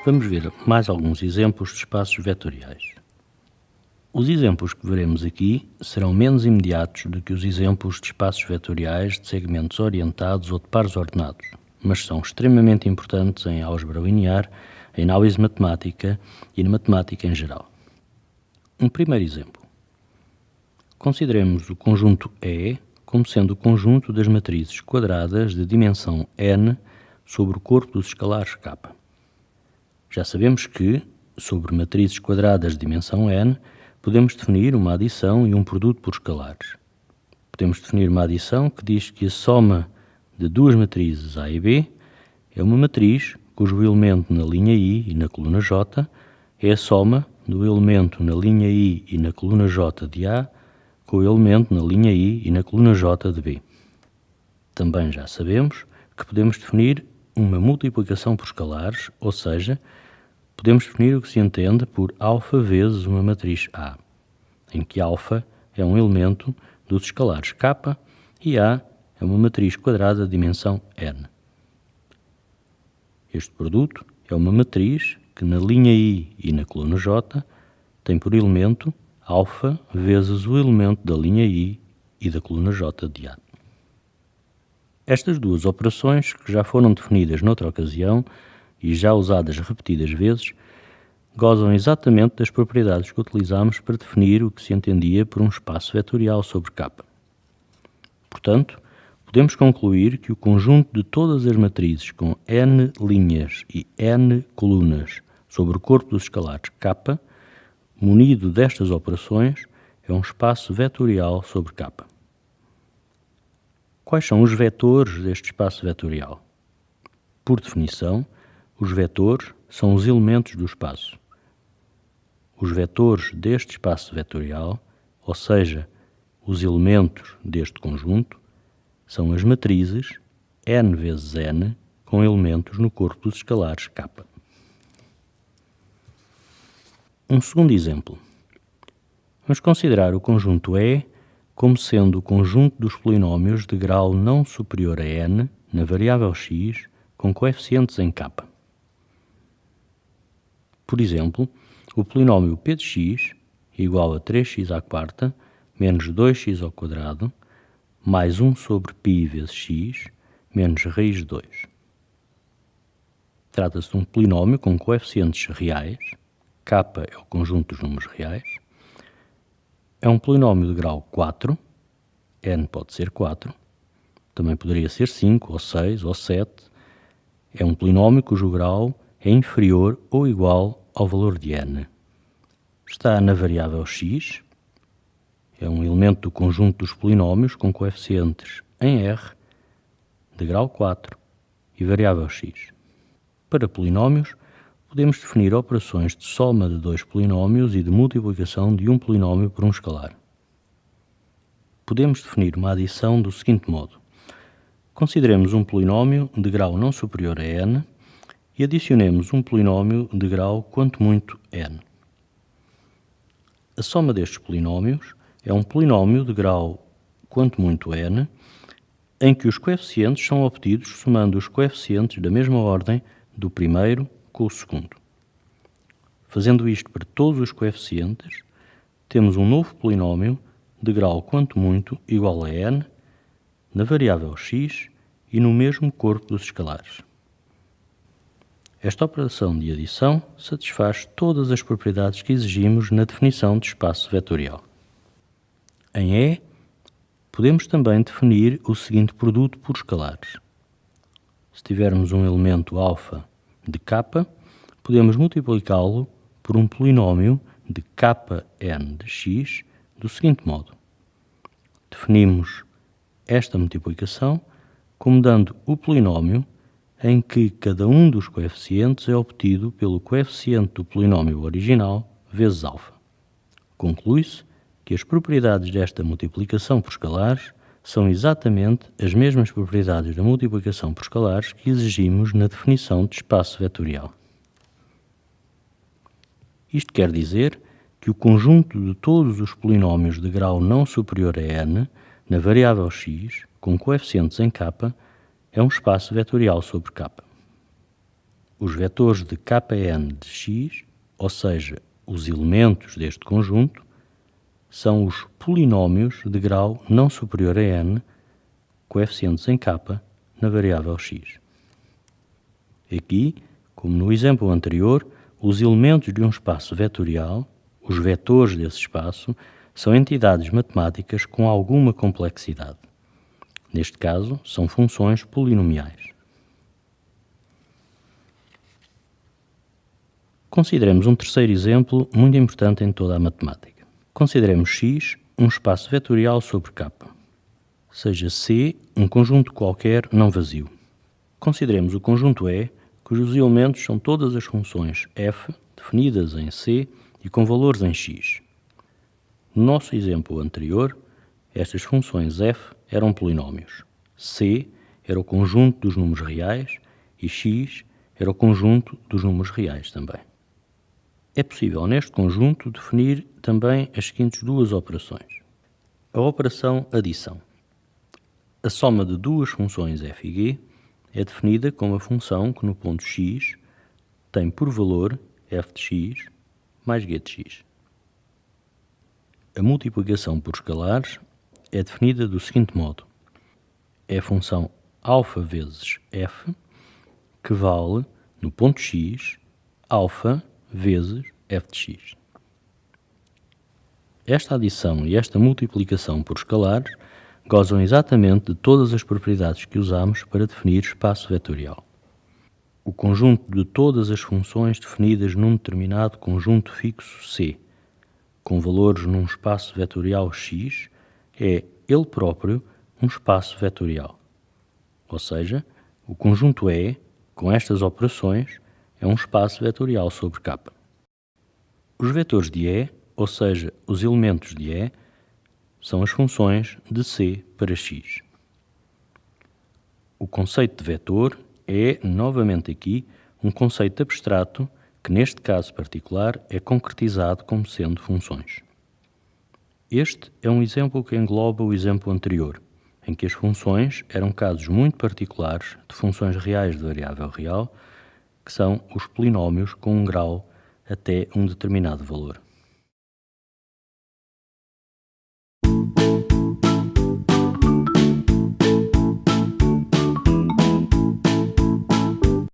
Vamos ver mais alguns exemplos de espaços vetoriais. Os exemplos que veremos aqui serão menos imediatos do que os exemplos de espaços vetoriais de segmentos orientados ou de pares ordenados, mas são extremamente importantes em álgebra linear, em análise matemática e na matemática em geral. Um primeiro exemplo. Consideremos o conjunto E como sendo o conjunto das matrizes quadradas de dimensão n sobre o corpo dos escalares K. Já sabemos que, sobre matrizes quadradas de dimensão n, podemos definir uma adição e um produto por escalares. Podemos definir uma adição que diz que a soma de duas matrizes A e B é uma matriz cujo elemento na linha I e na coluna J é a soma do elemento na linha I e na coluna J de A com o elemento na linha I e na coluna J de B. Também já sabemos que podemos definir uma multiplicação por escalares, ou seja, podemos definir o que se entende por alfa vezes uma matriz A, em que alfa é um elemento dos escalares K e A é uma matriz quadrada de dimensão n. Este produto é uma matriz que na linha I e na coluna J tem por elemento alfa vezes o elemento da linha I e da coluna J de A. Estas duas operações, que já foram definidas noutra ocasião e já usadas repetidas vezes, gozam exatamente das propriedades que utilizamos para definir o que se entendia por um espaço vetorial sobre K. Portanto, podemos concluir que o conjunto de todas as matrizes com n linhas e n colunas sobre o corpo dos escalares K, munido destas operações, é um espaço vetorial sobre K. Quais são os vetores deste espaço vetorial? Por definição, os vetores são os elementos do espaço. Os vetores deste espaço vetorial, ou seja, os elementos deste conjunto, são as matrizes n vezes n com elementos no corpo dos escalares K. Um segundo exemplo. Vamos considerar o conjunto E como sendo o conjunto dos polinómios de grau não superior a n na variável x com coeficientes em K. Por exemplo, o polinómio p de x igual a 3x à quarta menos 2x ao quadrado mais 1 sobre π vezes x menos raiz de 2. Trata-se de um polinómio com coeficientes reais. K é o conjunto dos números reais. É um polinómio de grau 4, n pode ser 4, também poderia ser 5, ou 6, ou 7. É um polinómio cujo grau é inferior ou igual ao valor de n. Está na variável x, é um elemento do conjunto dos polinómios com coeficientes em R, de grau 4 e variável x. Para polinómios, podemos definir operações de soma de dois polinómios e de multiplicação de um polinómio por um escalar. Podemos definir uma adição do seguinte modo. Consideremos um polinómio de grau não superior a n e adicionemos um polinómio de grau quanto muito n. A soma destes polinómios é um polinómio de grau quanto muito n, em que os coeficientes são obtidos somando os coeficientes da mesma ordem do primeiro com o segundo. Fazendo isto para todos os coeficientes, temos um novo polinómio de grau quanto muito igual a n na variável x e no mesmo corpo dos escalares. Esta operação de adição satisfaz todas as propriedades que exigimos na definição de espaço vetorial. Em E, podemos também definir o seguinte produto por escalares. Se tivermos um elemento alfa de K, podemos multiplicá-lo por um polinómio de Kn de x do seguinte modo. Definimos esta multiplicação como dando o polinómio em que cada um dos coeficientes é obtido pelo coeficiente do polinómio original vezes alfa. Conclui-se que as propriedades desta multiplicação por escalares são exatamente as mesmas propriedades da multiplicação por escalares que exigimos na definição de espaço vetorial. Isto quer dizer que o conjunto de todos os polinómios de grau não superior a n na variável x, com coeficientes em K, é um espaço vetorial sobre K. Os vetores de Kn de x, ou seja, os elementos deste conjunto, são os polinómios de grau não superior a n, coeficientes em k, na variável x. Aqui, como no exemplo anterior, os elementos de um espaço vetorial, os vetores desse espaço, são entidades matemáticas com alguma complexidade. Neste caso, são funções polinomiais. Consideremos um terceiro exemplo muito importante em toda a matemática. Consideremos x um espaço vetorial sobre K. Seja C um conjunto qualquer não vazio. Consideremos o conjunto E, cujos elementos são todas as funções f definidas em C e com valores em x. No nosso exemplo anterior, estas funções f eram polinómios. C era o conjunto dos números reais e x era o conjunto dos números reais também. É possível, neste conjunto, definir também as seguintes duas operações. A operação adição. A soma de duas funções f e g é definida como a função que no ponto x tem por valor f de x mais g de x. A multiplicação por escalares é definida do seguinte modo. É a função alfa vezes f que vale, no ponto x, alfa vezes f de x. Esta adição e esta multiplicação por escalares gozam exatamente de todas as propriedades que usamos para definir espaço vetorial. O conjunto de todas as funções definidas num determinado conjunto fixo C, com valores num espaço vetorial x, é ele próprio um espaço vetorial. Ou seja, o conjunto E, com estas operações, é um espaço vetorial sobre K. Os vetores de E, ou seja, os elementos de E, são as funções de C para x. O conceito de vetor é, novamente aqui, um conceito abstrato que, neste caso particular, é concretizado como sendo funções. Este é um exemplo que engloba o exemplo anterior, em que as funções eram casos muito particulares de funções reais de variável real, que são os polinómios com um grau até um determinado valor.